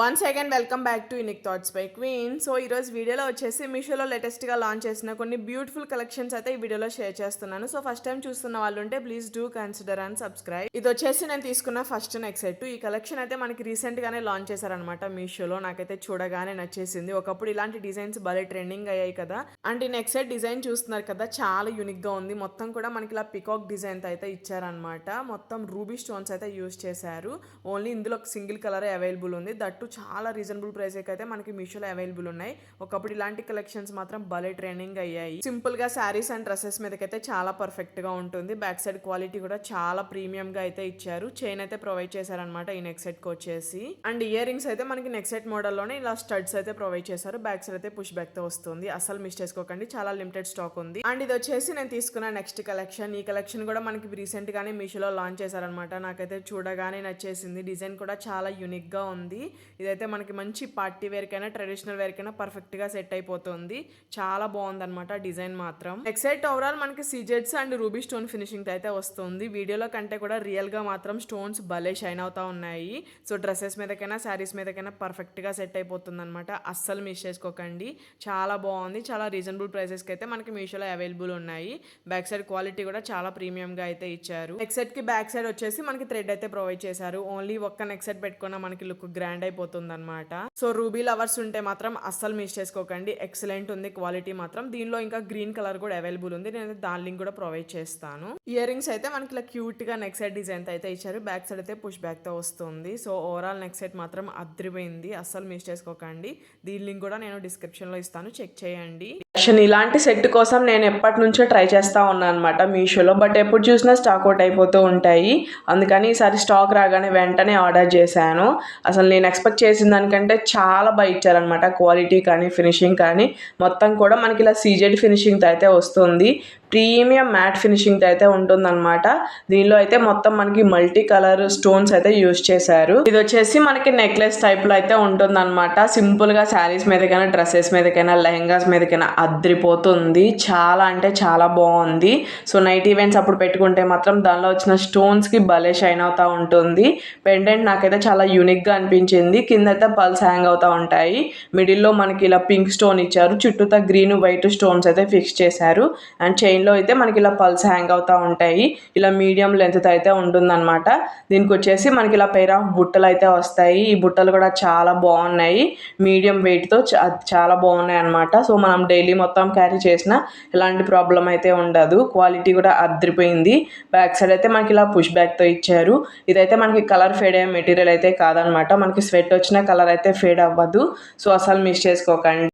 Once again welcome back to unique thoughts by queen. So ఈరోజు వీడియోలో వచ్చేసి మీషోలో లేటెస్ట్గా లాంచ్ చేసిన కొన్ని బ్యూటిఫుల్ కలెక్షన్స్ అయితే ఈ వీడియోలో షేర్ చేస్తున్నాను. సో ఫస్ట్ టైం చూస్తున్న వాళ్ళు ఉంటే please do consider and subscribe. ఇది వచ్చేసి నేను తీసుకున్న ఫస్ట్ నెక్ సెట్. ఈ కలెక్షన్ అయితే మనకి రీసెంట్గానే లాంచ్ చేశారనమాట మీషోలో. నాకైతే చూడగానే నచ్చేసింది. ఒకప్పుడు ఇలాంటి డిజైన్స్ భలే ట్రెండింగ్ అయ్యాయి కదా. అండ్ ఈ నెక్ సెట్ డిజైన్ చూస్తున్నారు కదా, చాలా యూనిక్గా ఉంది. మొత్తం కూడా మనకి ఇలా పికాక్ డిజైన్ అయితే ఇచ్చారనమాట. మొత్తం రూబీ స్టోన్స్ అయితే యూజ్ చేశారు. ఓన్లీ ఇందులో ఒక సింగిల్ కలర్ అవైలబుల్ ఉంది. దట్ చాలా రీజనబుల్ ప్రైస్ అయితే మనకి మీషోలో అవైలబుల్ ఉన్నాయి. ఒకప్పుడు ఇలాంటి కలెక్షన్స్ మాత్రం భలే ట్రెండింగ్ అయ్యాయి. సింపుల్ గా శారీస్ అండ్ డ్రెస్సెస్ మీదకైతే చాలా పర్ఫెక్ట్ గా ఉంటుంది. బ్యాక్ సైడ్ క్వాలిటీ కూడా చాలా ప్రీమియం గా అయితే ఇచ్చారు. చైన్ అయితే ప్రొవైడ్ చేశారనమాట ఈ నెక్ సెట్ కి వచ్చేసి. అండ్ ఇయర్ రింగ్స్ అయితే మనకి నెక్ సెట్ మోడల్ లోనే ఇలా స్టడ్స్ అయితే ప్రొవైడ్ చేశారు. బ్యాక్ సైడ్ అయితే పుష్ బ్యాక్ తో వస్తుంది. అసలు మిస్ చేసుకోకండి, చాలా లిమిటెడ్ స్టాక్ ఉంది. అండ్ ఇది వచ్చేసి నేను తీసుకున్న నెక్స్ట్ కలెక్షన్. ఈ కలెక్షన్ కూడా మనకి రీసెంట్ గానే మీషోలో లాంచ్ చేశారనమాట. నాకైతే చూడగానే నచ్చేసింది. డిజైన్ కూడా చాలా యూనిక్ గా ఉంది. ఇదైతే మనకి మంచి పార్టీ వేర్ కైనా ట్రెడిషనల్ వేర్ కైనా పర్ఫెక్ట్ గా సెట్ అయిపోతుంది. చాలా బాగుంది అనమాట డిజైన్ మాత్రం. నెక్ సెట్ ఓవరాల్ మనకి సీజెడ్స్ అండ్ రూబీ స్టోన్ ఫినిషింగ్ అయితే వస్తుంది. వీడియోలో కంటే కూడా రియల్ గా మాత్రం స్టోన్స్ భలే షైన్ అవుతా ఉన్నాయి. సో డ్రెస్సెస్ మీదకైనా శారీస్ మీదకైనా పర్ఫెక్ట్ గా సెట్ అయిపోతుంది అనమాట. అస్సలు మిస్ చేసుకోకండి. చాలా బాగుంది. చాలా రీజనబుల్ ప్రైసెస్ కి అయితే మనకి మీషోలో అవైలబుల్ ఉన్నాయి. బ్యాక్ సైడ్ క్వాలిటీ కూడా చాలా ప్రీమియం గా అయితే ఇచ్చారు. నెక్ సెట్ కి బ్యాక్ సైడ్ వచ్చేసి మనకి థ్రెడ్ అయితే ప్రొవైడ్ చేశారు. ఓన్లీ ఒక్క నెక్ సెట్ పెట్టుకున్నా మనకి లుక్ గ్రాండ్ అయిపోతుంది అనమాట. సో రూబీ లవర్స్ ఉంటే మాత్రం అస్సలు మిస్ చేసుకోకండి. ఎక్సలెంట్ ఉంది క్వాలిటీ మాత్రం. దీనిలో ఇంకా గ్రీన్ కలర్ కూడా అవైలబుల్ ఉంది. నేను దాని లింక్ కూడా ప్రొవైడ్ చేస్తాను. ఇయర్ రింగ్స్ అయితే మనకి ఇలా క్యూట్ గా నెక్ సెట్ డిజైన్ అయితే ఇచ్చారు. బ్యాక్ సైడ్ అయితే పుష్ బ్యాక్ తో వస్తుంది. సో ఓవరాల్ నెక్ సెట్ మాత్రం అద్రిపోయింది. అస్సలు మిస్ చేసుకోకండి. దీని లింక్ కూడా నేను డిస్క్రిప్షన్ లో ఇస్తాను, చెక్ చేయండి. ఇలాంటి సెట్ కోసం నేను ఎప్పటి నుంచో ట్రై చేస్తూ ఉన్నాను అనమాట మీషోలో. బట్ ఎప్పుడు చూసినా స్టాక్ అవుట్ అయిపోతూ ఉంటాయి. అందుకని ఈసారి స్టాక్ రాగానే వెంటనే ఆర్డర్ చేశాను. అసలు నేను ఎక్స్పెక్ట్ చేసిన దానికంటే చాలా బాగా ఇచ్చారనమాట. క్వాలిటీ కానీ ఫినిషింగ్ కానీ మొత్తం కూడా మనకి ఇలా సీజెడ్ ఫినిషింగ్ అయితే వస్తుంది. ప్రీమియం మ్యాట్ ఫినిషింగ్ అయితే ఉంటుందన్నమాట. దీనిలో అయితే మొత్తం మనకి మల్టీ కలర్ స్టోన్స్ అయితే యూజ్ చేశారు. ఇది వచ్చేసి మనకి నెక్లెస్ టైప్ లో అయితే ఉంటుందన్నమాట. సింపుల్ గా శారీస్ మీదకైనా డ్రెస్సెస్ మీదకైనా లెహంగాస్ మీదకైనా అద్రిపోతుంది. చాలా అంటే చాలా బాగుంది. సో నైట్ ఈవెంట్స్ అప్పుడు పెట్టుకుంటే మాత్రం దానిలో వచ్చిన స్టోన్స్ కి భలే షైన్ అవుతా ఉంటుంది. పెండెంట్ నాకైతే చాలా యూనిక్ గా అనిపించింది. కింద అయితే పల్స్ హ్యాంగ్ అవుతా ఉంటాయి. మిడిల్ లో మనకి ఇలా పింక్ స్టోన్ ఇచ్చారు. చుట్టూతా గ్రీన్ వైట్ స్టోన్స్ అయితే ఫిక్స్ చేశారు. అండ్ చైన్ లో అయితే మనకి ఇలా పల్స్ హ్యాంగ్ అవుతా ఉంటాయి. ఇలా మీడియం లెంత్ అయితే ఉంటుందన్నమాట. దీనికి వచ్చేసి మనకి ఇలా పెయిర్ ఆఫ్ బుట్టలు అయితే వస్తాయి. ఈ బుట్టలు కూడా చాలా బాగున్నాయి. మీడియం వెయిట్ తో చాలా బాగున్నాయి అనమాట. సో మనం డైలీ మొత్తం క్యారీ చేసిన ఎలాంటి ప్రాబ్లం అయితే ఉండదు. క్వాలిటీ కూడా అద్రిపోయింది. బ్యాక్ సైడ్ అయితే మనకి ఇలా పుష్ బ్యాక్ తో ఇచ్చారు. ఇదైతే మనకి కలర్ ఫేడ్ అయ్యే మెటీరియల్ అయితే కాదనమాట. మనకి స్వెట్ వచ్చిన కలర్ అయితే ఫేడ్ అవ్వదు. సో అసలు మిస్ చేసుకోకండి.